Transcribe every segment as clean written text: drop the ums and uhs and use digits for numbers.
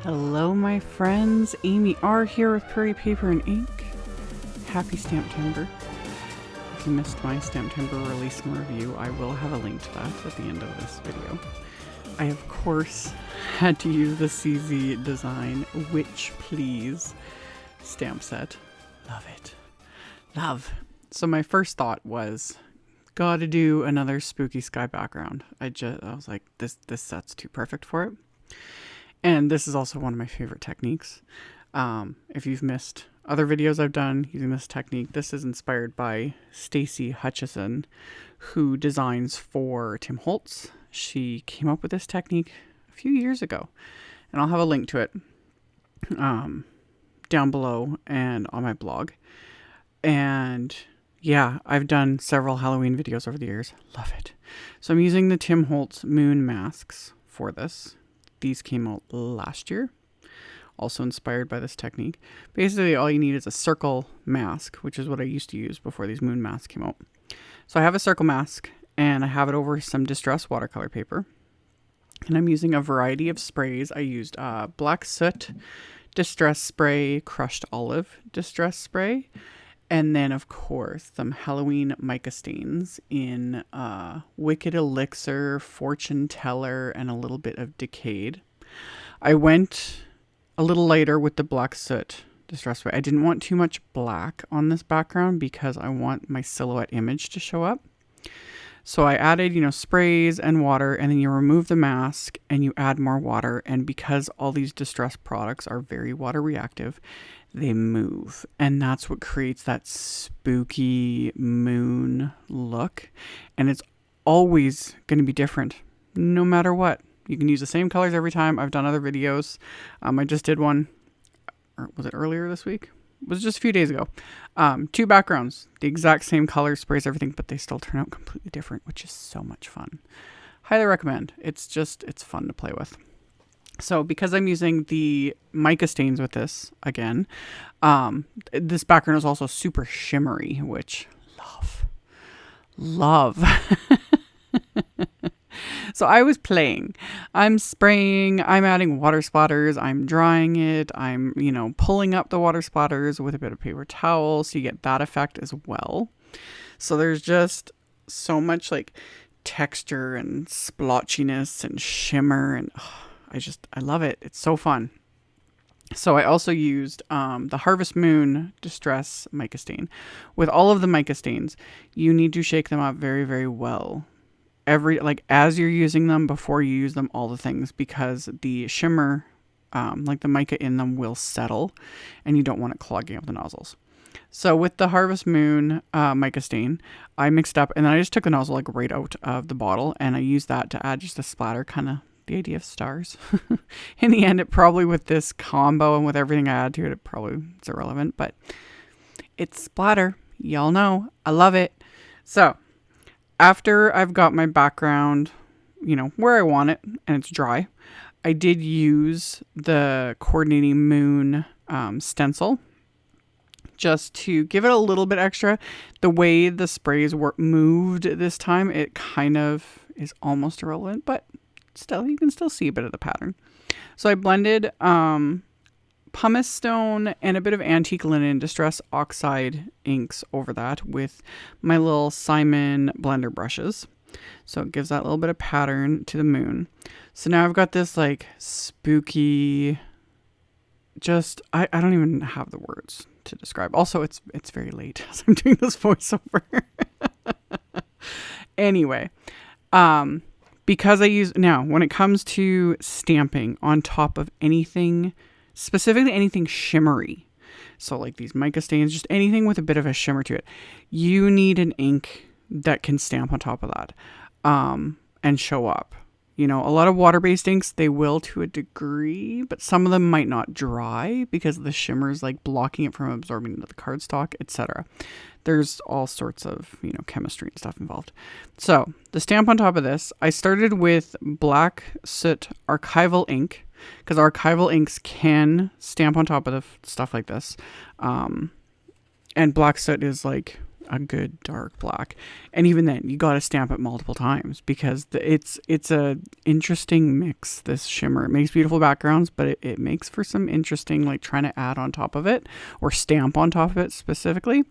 Hello my friends, AmyR here with Prairie Paper and Ink. Happy Stamptember. If you missed my Stamptember release and review, I will have a link to that at the end of this video. I of course had to use the CZ Design Witch Please stamp set. Love it. Love. So my first thought was, gotta do another spooky sky background. I was like, this set's too perfect for it. And this is also one of my favorite techniques. If you've missed other videos I've done using this technique, this is inspired by Stacy Hutchison, who designs for Tim Holtz. She came up with this technique a few years ago, and I'll have a link to it down below and on my blog. And yeah, I've done several Halloween videos over the years. Love it. So I'm using the Tim Holtz moon masks for this. These came out last year, also inspired by this technique. Basically, all you need is a circle mask, which is what I used to use before these moon masks came out. So I have a circle mask, and I have it over some distress watercolor paper. And I'm using a variety of sprays. I used black soot distress spray, crushed olive distress spray, and then, of course, some Halloween mica stains in Wicked Elixir, Fortune Teller, and a little bit of Decayed. I went a little lighter with the black soot distress spray. I didn't want too much black on this background because I want my silhouette image to show up. So I added, sprays and water, and then you remove the mask and you add more water. And because all these distress products are very water reactive, they move, and that's what creates that spooky moon look. And it's always going to be different no matter what. You can use the same colors every time. I've done other videos. I just did one, or was it earlier this week? It was just a few days ago. 2 backgrounds, the exact same color, sprays, everything, but they still turn out completely different, which is so much fun. Highly recommend. It's fun to play with. So because I'm using the mica stains with this again, this background is also super shimmery, which love. So I was playing. I'm spraying, I'm adding water splatters, I'm drying it, I'm, pulling up the water splatters with a bit of paper towel so you get that effect as well. So there's just so much like texture and splotchiness and shimmer, and I love it. It's so fun. So I also used the Harvest Moon Distress Mica Stain. With all of the mica stains, you need to shake them up very, very well. As you're using them, before you use them, all the things, because the shimmer, like the mica in them, will settle, and you don't want it clogging up the nozzles. So with the Harvest Moon mica stain, I mixed up, and then I just took the nozzle right out of the bottle, and I used that to add just a splatter, kind of the idea of stars. In the end, it probably, with this combo and with everything I add to it, it's irrelevant, but it's splatter. Y'all know. I love it. So after I've got my background, where I want it, and it's dry, I did use the Coordinating Moon stencil just to give it a little bit extra. The way the sprays were moved this time, it kind of is almost irrelevant, but still, you can still see a bit of the pattern. So I blended pumice stone and a bit of antique linen distress oxide inks over that with my little Simon blender brushes. So it gives that little bit of pattern to the moon. So now I've got this spooky, I don't even have the words to describe. Also, it's very late as I'm doing this voiceover. Anyway, because when it comes to stamping on top of anything, specifically anything shimmery, so like these mica stains, just anything with a bit of a shimmer to it, you need an ink that can stamp on top of that and show up. A lot of water-based inks, they will to a degree, but some of them might not dry because the shimmer is blocking it from absorbing into the cardstock, etc. There's all sorts of, chemistry and stuff involved. So the stamp on top of this, I started with black soot archival ink, because archival inks can stamp on top of stuff like this. And black soot is a good dark black. And even then, you got to stamp it multiple times because it's a interesting mix, this shimmer. It makes beautiful backgrounds, but it makes for some interesting, like trying to add on top of it or stamp on top of it specifically.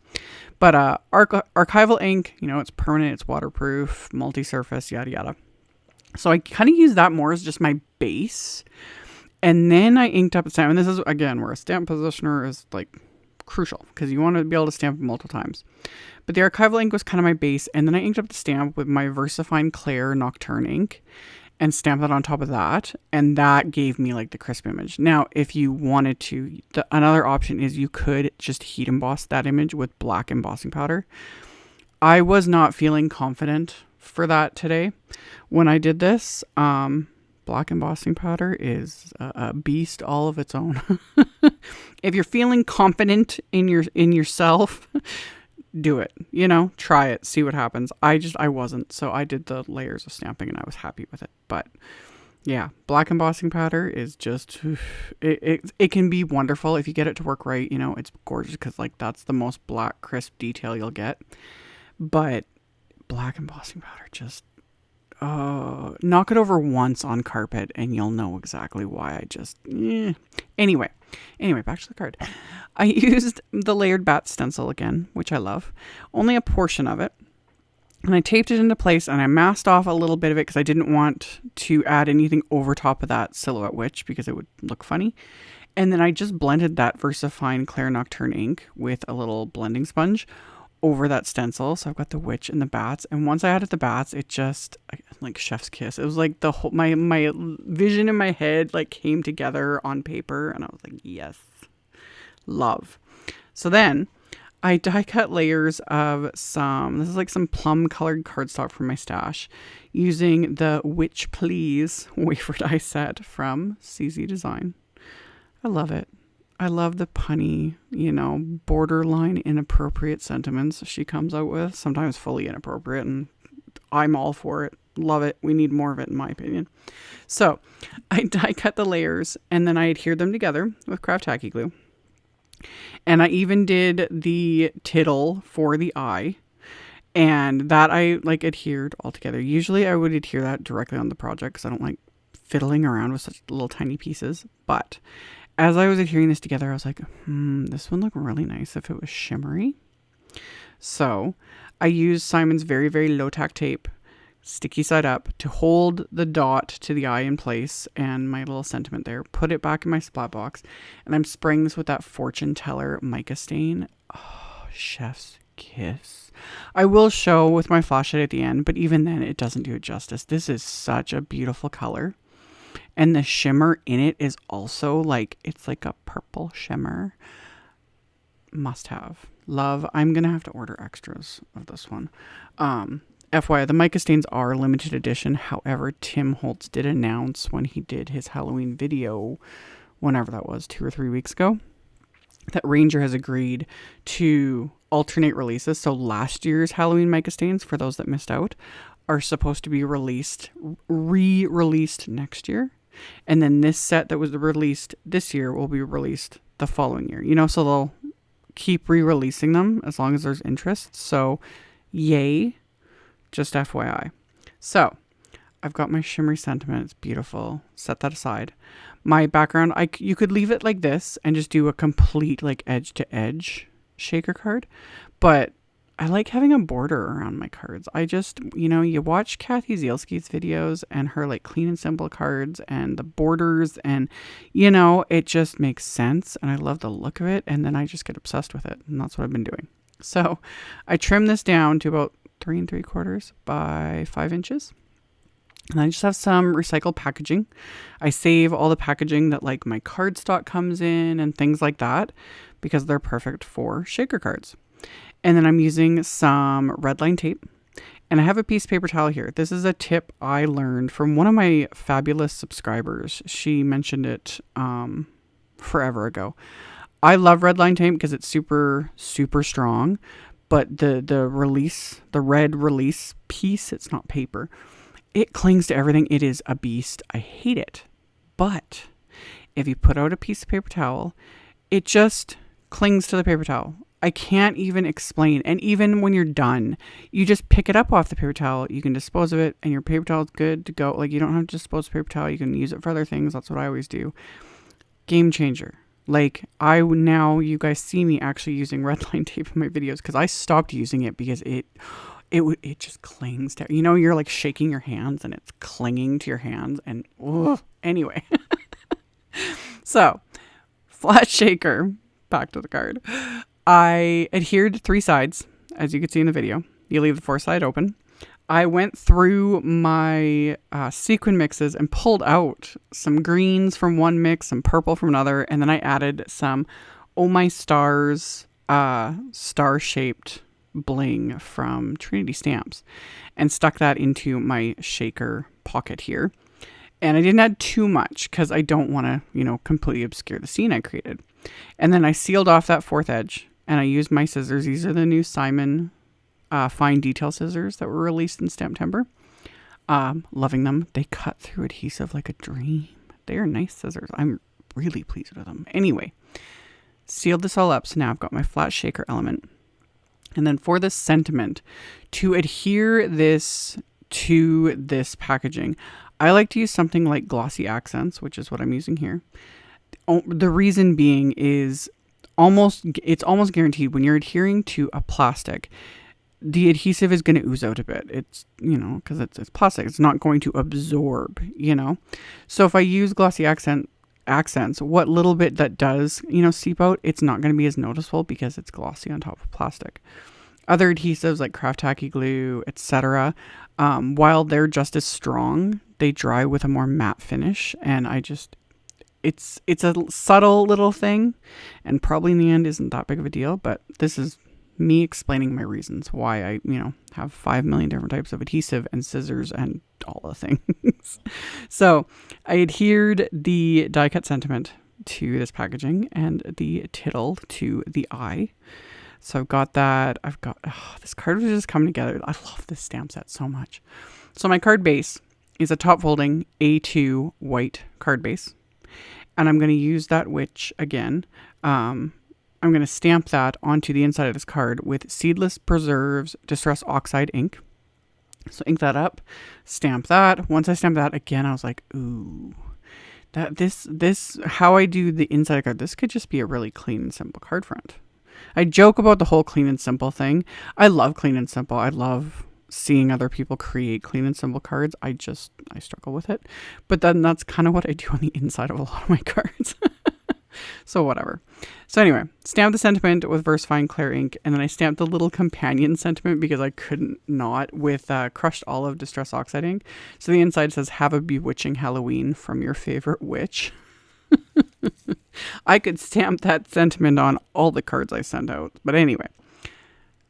But archival ink, you know, it's permanent, it's waterproof, multi-surface, yada yada. So I kind of use that more as just my base. And then I inked up a stamp. And this is, again, where a stamp positioner is like crucial because you want to be able to stamp it multiple times. But the archival ink was kind of my base. And then I inked up the stamp with my VersaFine Clair Nocturne ink and stamped that on top of that. And that gave me like the crisp image. Now, if you wanted to, another option is you could just heat emboss that image with black embossing powder. I was not feeling confident for that today when I did this. Black embossing powder is a beast all of its own. If you're feeling confident in yourself, do it. You know, try it, see what happens. I wasn't, so I did the layers of stamping and I was happy with it. But yeah, black embossing powder is just it can be wonderful if you get it to work right. You know, it's gorgeous because like that's the most black crisp detail you'll get. But black embossing powder just knock it over once on carpet and you'll know exactly why I just Anyway, back to the card. I used the layered bat stencil again, which I love, only a portion of it, and I taped it into place and I masked off a little bit of it because I didn't want to add anything over top of that silhouette witch because it would look funny. And then I just blended that VersaFine Clair Nocturne ink with a little blending sponge over that stencil. So I've got the witch and the bats, and once I added the bats, it just like chef's kiss. It was like the whole my vision in my head like came together on paper, and I was like, yes, love. So then I die cut layers of this is like some plum colored cardstock from my stash using the Witch Please wafer die set from CZ Design. I love it. I love the punny, you know, borderline inappropriate sentiments she comes out with, sometimes fully inappropriate, and I'm all for it. Love it. We need more of it, in my opinion. So I die cut the layers and then I adhered them together with craft tacky glue. And I even did the tittle for the eye, and that I like adhered all together. Usually I would adhere that directly on the project because I don't like fiddling around with such little tiny pieces, but as I was adhering this together, I was like, this would look really nice if it was shimmery. So I used Simon's very, very low tack tape, sticky side up, to hold the dot to the eye in place and my little sentiment there. Put it back in my splat box. And I'm spraying this with that Fortune Teller mica stain. Oh, chef's kiss. I will show with my flashlight at the end, but even then it doesn't do it justice. This is such a beautiful color. And the shimmer in it is also like, it's like a purple shimmer. Must have. Love. I'm going to have to order extras of this one. FYI, the mica stains are limited edition. However, Tim Holtz did announce when he did his Halloween video, whenever that was, 2 or 3 weeks ago, that Ranger has agreed to alternate releases. So last year's Halloween mica stains, for those that missed out, are supposed to be re-released next year. And then this set that was released this year will be released the following year. You know, so they'll keep re-releasing them as long as there's interest. So, yay. Just FYI. So, I've got my shimmery sentiment. It's beautiful. Set that aside. My background, you could leave it like this and just do a complete like edge-to-edge shaker card. But I like having a border around my cards. I just, you know, you watch Kathy Zielski's videos and her like clean and simple cards and the borders, and, you know, it just makes sense. And I love the look of it. And then I just get obsessed with it. And that's what I've been doing. So I trimmed this down to about 3 3/4 by 5 inches. And I just have some recycled packaging. I save all the packaging that like my cardstock comes in and things like that because they're perfect for shaker cards. And then I'm using some red line tape, and I have a piece of paper towel here. This is a tip I learned from one of my fabulous subscribers. She mentioned it forever ago. I love red line tape because it's super, super strong, but the red release piece, it's not paper. It clings to everything. It is a beast. I hate it. But if you put out a piece of paper towel, it just clings to the paper towel. I can't even explain. And even when you're done, you just pick it up off the paper towel. You can dispose of it and your paper towel is good to go. Like, you don't have to dispose of paper towel. You can use it for other things. That's what I always do. Game changer. Like, now you guys see me actually using red line tape in my videos because I stopped using it because it just clings to, you know, you're like shaking your hands and it's clinging to your hands and anyway. So, flat shaker, back to the card. I adhered 3 sides, as you can see in the video. You leave the 4th side open. I went through my sequin mixes and pulled out some greens from one mix, some purple from another, and then I added some Oh My Stars star-shaped bling from Trinity Stamps and stuck that into my shaker pocket here. And I didn't add too much because I don't want to, you know, completely obscure the scene I created. And then I sealed off that 4th edge and I used my scissors. These are the new Simon fine detail scissors that were released in Stamptember. Loving them. They cut through adhesive like a dream. They are nice scissors. I'm really pleased with them. Anyway, sealed this all up. So now I've got my flat shaker element. And then for the sentiment, to adhere this to this packaging, I like to use something like Glossy Accents, which is what I'm using here. The reason being is it's almost guaranteed when you're adhering to a plastic, the adhesive is going to ooze out a bit. It's, you know, because it's plastic. It's not going to absorb, you know. So if I use Glossy Accents, what little bit that does, you know, seep out, it's not going to be as noticeable because it's glossy on top of plastic. Other adhesives like Craft Tacky Glue, etc., while they're just as strong, they dry with a more matte finish. And it's a subtle little thing, and probably in the end isn't that big of a deal. But this is me explaining my reasons why I, you know, have 5 million different types of adhesive and scissors and all the things. So I adhered the die cut sentiment to this packaging and the tittle to the eye. So I've got that. This card was just coming together. I love this stamp set so much. So my card base is a top folding A2 white card base. And I'm going to use that witch again. I'm going to stamp that onto the inside of this card with Seedless Preserves Distress Oxide ink. So ink that up, stamp that. Once I stamped that again, I was like, ooh, this how I do the inside card, this could just be a really clean and simple card front. I joke about the whole clean and simple thing. I love clean and simple. I love seeing other people create clean and simple cards. I struggle with it. But then that's kind of what I do on the inside of a lot of my cards. So whatever. So anyway, stamped the sentiment with VersaFine Clear ink, and then I stamped the little companion sentiment because I couldn't not with Crushed Olive Distress Oxide ink. So the inside says, "Have a bewitching Halloween from your favorite witch." I could stamp that sentiment on all the cards I send out. But anyway,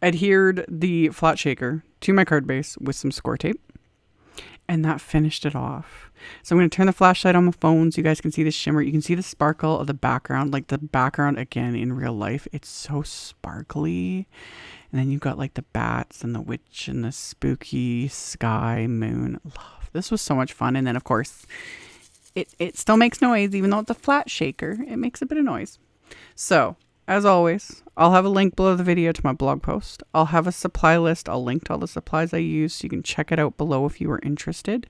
adhered the flat shaker to my card base with some score tape, and that finished it off. So I'm going to turn the flashlight on my phone so you guys can see the shimmer. You can see the sparkle of the background, like the background again in real life. It's so sparkly. And then you've got like the bats and the witch and the spooky sky moon. Love. This was so much fun. And then of course, it still makes noise, even though it's a flat shaker. It makes a bit of noise. So as always, I'll have a link below the video to my blog post. I'll have a supply list. I'll link to all the supplies I use so you can check it out below if you are interested.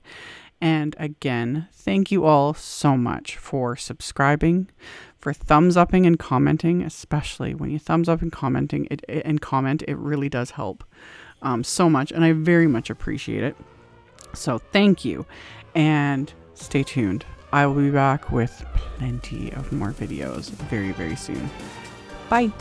And again, thank you all so much for subscribing, for thumbs upping and commenting, especially when you thumbs up and comment, it really does help so much. And I very much appreciate it. So thank you and stay tuned. I will be back with plenty of more videos very, very soon. Bye.